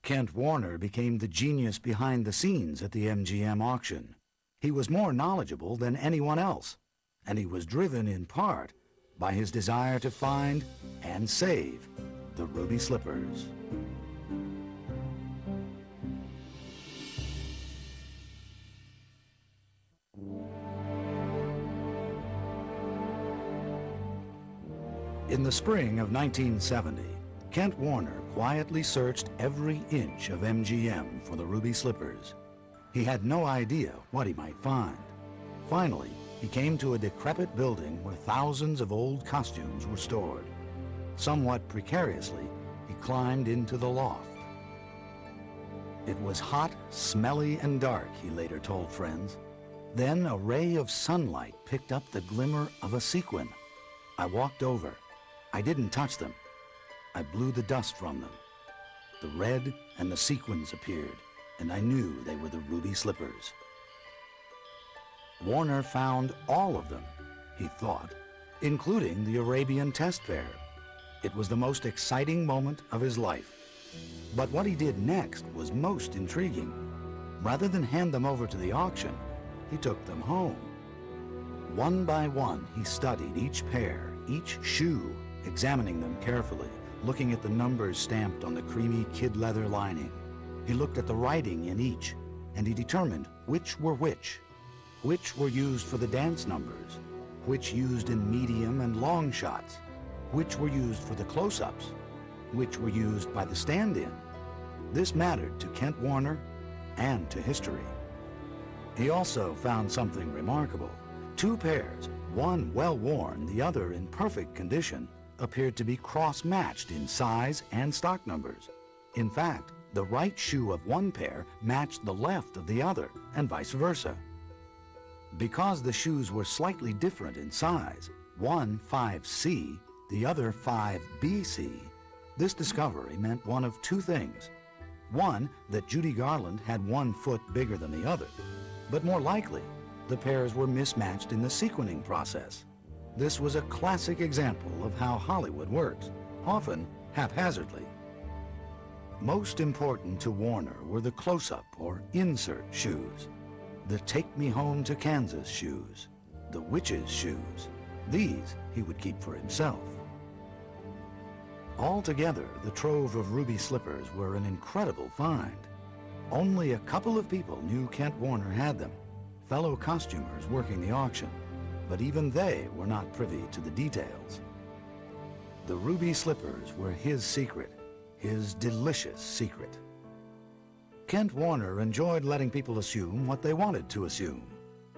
Kent Warner became the genius behind the scenes at the MGM auction. He was more knowledgeable than anyone else, and he was driven in part by his desire to find and save the ruby slippers. In the spring of 1970, Kent Warner quietly searched every inch of MGM for the ruby slippers. He had no idea what he might find. Finally, he came to a decrepit building where thousands of old costumes were stored. Somewhat precariously, he climbed into the loft. It was hot, smelly, and dark, he later told friends. Then a ray of sunlight picked up the glimmer of a sequin. I walked over. I didn't touch them. I blew the dust from them. The red and the sequins appeared, and I knew they were the ruby slippers. Warner found all of them, he thought, including the Arabian test pair. It was the most exciting moment of his life. But what he did next was most intriguing. Rather than hand them over to the auction, he took them home. One by one, he studied each pair, each shoe, examining them carefully, looking at the numbers stamped on the creamy kid leather lining. He looked at the writing in each, and he determined which were which were used for the dance numbers, which used in medium and long shots, which were used for the close-ups, which were used by the stand-in. This mattered to Kent Warner and to history. He also found something remarkable. Two pairs, one well-worn, the other in perfect condition, appeared to be cross-matched in size and stock numbers. In fact, the right shoe of one pair matched the left of the other, and vice versa. Because the shoes were slightly different in size, one 5C, the other 5BC, this discovery meant one of two things. One, that Judy Garland had 1 foot bigger than the other, but more likely, the pairs were mismatched in the sequining process. This was a classic example of how Hollywood works, often haphazardly. Most important to Warner were the close-up or insert shoes, the Take Me Home to Kansas shoes, the Witch's shoes. These he would keep for himself. Altogether, the trove of ruby slippers were an incredible find. Only a couple of people knew Kent Warner had them, fellow costumers working the auction, but even they were not privy to the details. The ruby slippers were his secret, his delicious secret. Kent Warner enjoyed letting people assume what they wanted to assume.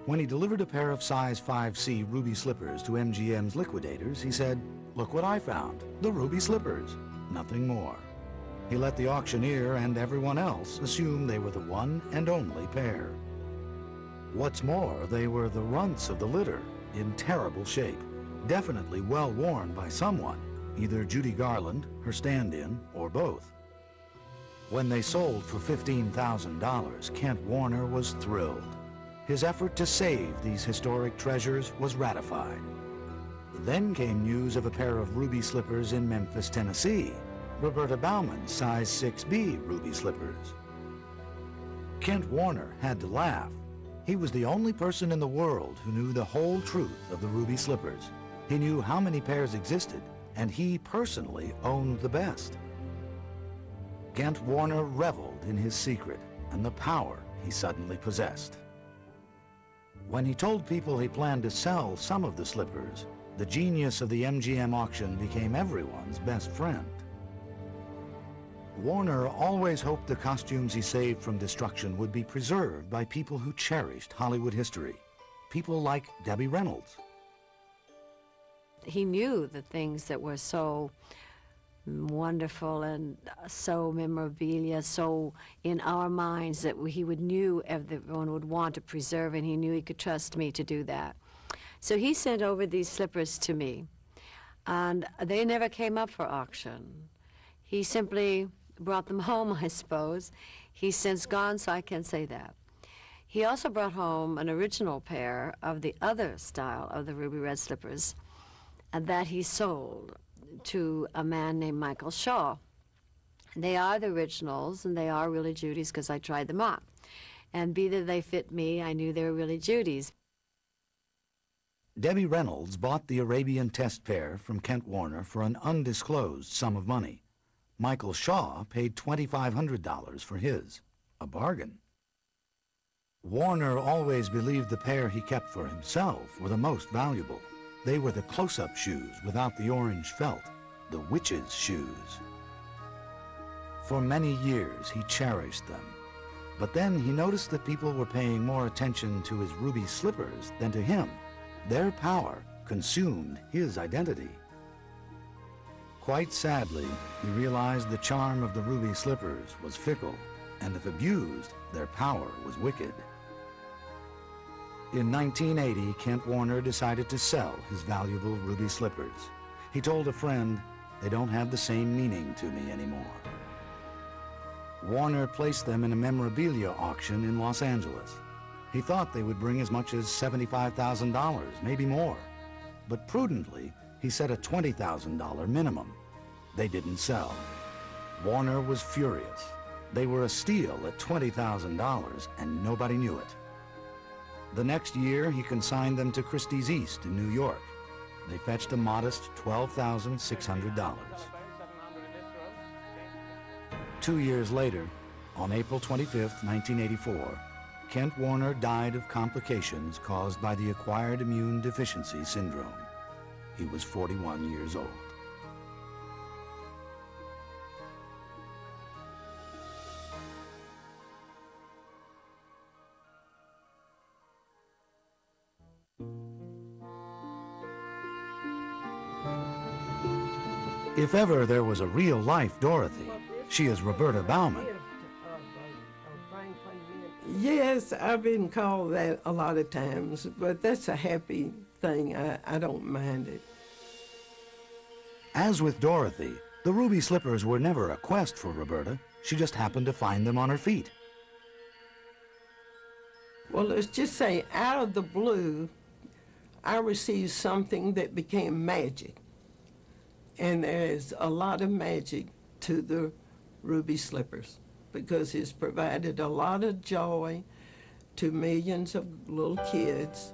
When he delivered a pair of size 5C ruby slippers to MGM's liquidators, he said, "Look what I found, the ruby slippers," nothing more. He let the auctioneer and everyone else assume they were the one and only pair. What's more, they were the runts of the litter, in terrible shape, definitely well worn by someone, either Judy Garland, her stand-in, or both. When they sold for $15,000, Kent Warner was thrilled. His effort to save these historic treasures was ratified. Then came news of a pair of ruby slippers in Memphis, Tennessee, Roberta Bauman's size 6B ruby slippers. Kent Warner had to laugh. He was the only person in the world who knew the whole truth of the ruby slippers. He knew how many pairs existed, and he personally owned the best. Kent Warner reveled in his secret and the power he suddenly possessed. When he told people he planned to sell some of the slippers, the genius of the MGM auction became everyone's best friend. Warner always hoped the costumes he saved from destruction would be preserved by people who cherished Hollywood history, people like Debbie Reynolds. He knew the things that were so wonderful and so memorabilia, so in our minds that he would knew everyone would want to preserve, and he knew he could trust me to do that. So he sent over these slippers to me, and they never came up for auction. He simply brought them home, I suppose. He's since gone, so I can't say that. He also brought home an original pair of the other style of the ruby red slippers, and that he sold to a man named Michael Shaw. They are the originals, and they are really Judy's because I tried them on. And be that they fit me, I knew they were really Judy's. Debbie Reynolds bought the Arabian test pair from Kent Warner for an undisclosed sum of money. Michael Shaw paid $2,500 for his, a bargain. Warner always believed the pair he kept for himself were the most valuable. They were the close-up shoes without the orange felt, the witch's shoes. For many years he cherished them, but then he noticed that people were paying more attention to his ruby slippers than to him. Their power consumed his identity. Quite sadly, he realized the charm of the ruby slippers was fickle, and if abused, their power was wicked. In 1980, Kent Warner decided to sell his valuable ruby slippers. He told a friend, "They don't have the same meaning to me anymore." Warner placed them in a memorabilia auction in Los Angeles. He thought they would bring as much as $75,000, maybe more. But prudently, he set a $20,000 minimum. They didn't sell. Warner was furious. They were a steal at $20,000, and nobody knew it. The next year, he consigned them to Christie's East in New York. They fetched a modest $12,600. 2 years later, on April 25, 1984, Kent Warner died of complications caused by the acquired immune deficiency syndrome. He was 41 years old. If ever there was a real-life Dorothy, she is Roberta Bauman. Yes, I've been called that a lot of times, but that's a happy thing. I don't mind it. As with Dorothy, the ruby slippers were never a quest for Roberta. She just happened to find them on her feet. Well, let's just say out of the blue, I received something that became magic. And there's a lot of magic to the ruby slippers because it's provided a lot of joy to millions of little kids.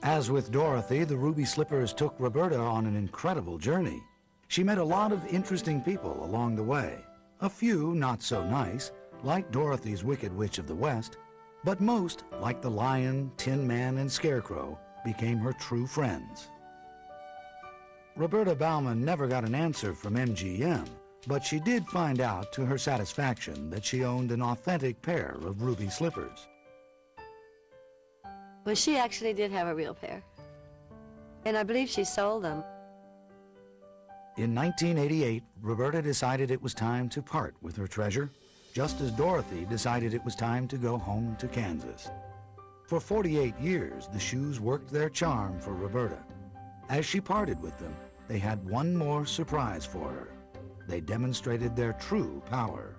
As with Dorothy, the ruby slippers took Roberta on an incredible journey. She met a lot of interesting people along the way. A few not so nice, like Dorothy's Wicked Witch of the West, but most, like the Lion, Tin Man, and Scarecrow, became her true friends. Roberta Bauman never got an answer from MGM, but she did find out to her satisfaction that she owned an authentic pair of ruby slippers. Well, she actually did have a real pair, and I believe she sold them. In 1988, Roberta decided it was time to part with her treasure, just as Dorothy decided it was time to go home to Kansas. For 48 years, the shoes worked their charm for Roberta. As she parted with them, they had one more surprise for her. They demonstrated their true power.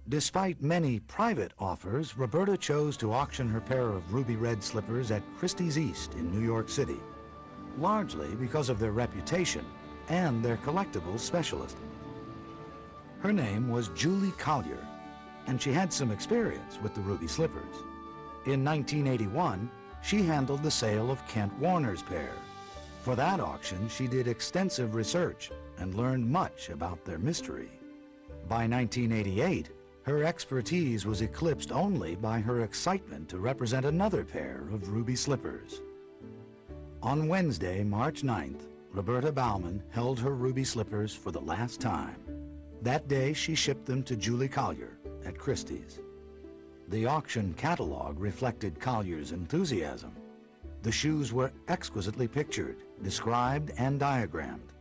Despite many private offers, Roberta chose to auction her pair of ruby red slippers at Christie's East in New York City, largely because of their reputation and their collectibles specialist. Her name was Judy Collier, and she had some experience with the ruby slippers. In 1981, she handled the sale of Kent Warner's pair. For that auction, she did extensive research and learned much about their mystery. By 1988, her expertise was eclipsed only by her excitement to represent another pair of ruby slippers. On Wednesday, March 9th, Roberta Bauman held her ruby slippers for the last time. That day, she shipped them to Judy Collier at Christie's. The auction catalog reflected Collier's enthusiasm. The shoes were exquisitely pictured, described, and diagrammed.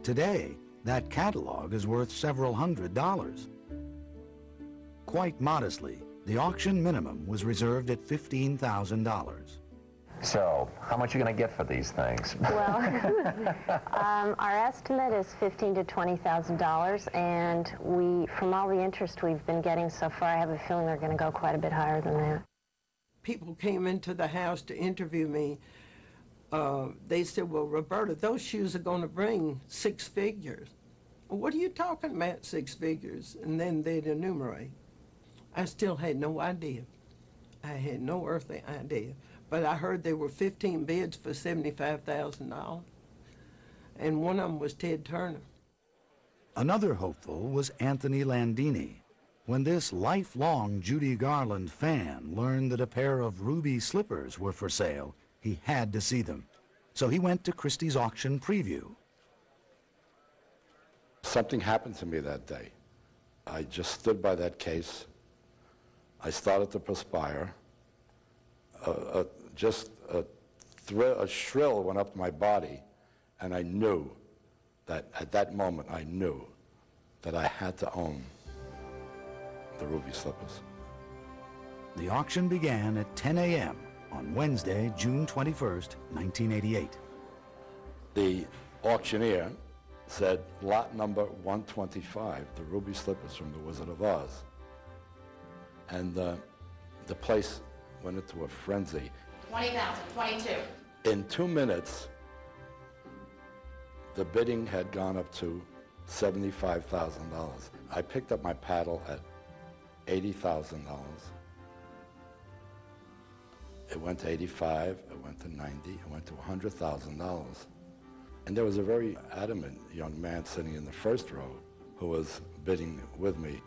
Today, that catalog is worth several $100s. Quite modestly, the auction minimum was reserved at $15,000. So, how much are you going to get for these things? Well, our estimate is $15,000 to $20,000, and from all the interest we've been getting so far, I have a feeling they're going to go quite a bit higher than that. People came into the house to interview me. They said, well, Roberta, those shoes are going to bring 6 figures. what are you talking about, 6 figures? And then they'd enumerate. I still had no idea. I had no earthly idea. But I heard there were 15 bids for $75,000, and one of them was Ted Turner. Another hopeful was Anthony Landini. When this lifelong Judy Garland fan learned that a pair of ruby slippers were for sale, he had to see them. So he went to Christie's auction preview. Something happened to me that day. I just stood by that case. I started to perspire. A shrill went up my body, and I knew that at that moment I knew that I had to own the ruby slippers. The auction began at 10 a.m. on Wednesday, June 21st, 1988. The auctioneer said lot number 125, the ruby slippers from The Wizard of Oz. And the place went into a frenzy. 20,000, 22. In 2 minutes, the bidding had gone up to $75,000. I picked up my paddle at $80,000. It went to 85, it went to 90, it went to $100,000. And there was a very adamant young man sitting in the first row who was bidding with me.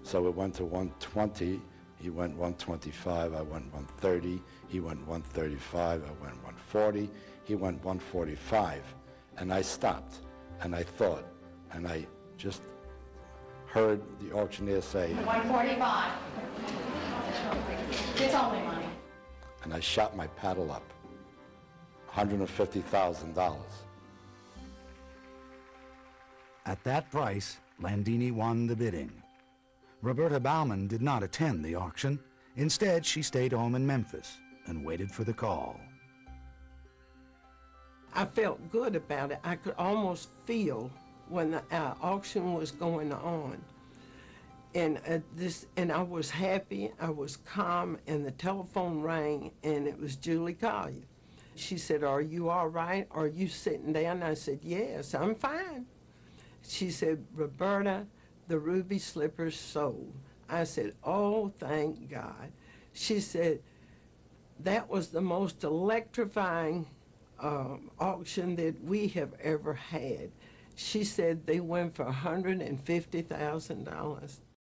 So it went to 120, he went 125, I went 130, he went 135, I went 140, he went 145. And I stopped, and I thought, and I just heard the auctioneer say, 145. It's only money. And I shot my paddle up, $150,000. At that price, Landini won the bidding. Roberta Bauman did not attend the auction. Instead, she stayed home in Memphis and waited for the call. I felt good about it. I could almost feel when the auction was going on. And I was happy, I was calm, and the telephone rang, and it was Julie Collier. She said, "Are you all right? Are you sitting down?" I said, "Yes, I'm fine." She said, "Roberta, the ruby slippers sold." I said, "Oh, thank God." She said, "That was the most electrifying auction that we have ever had." She said they went for $150,000.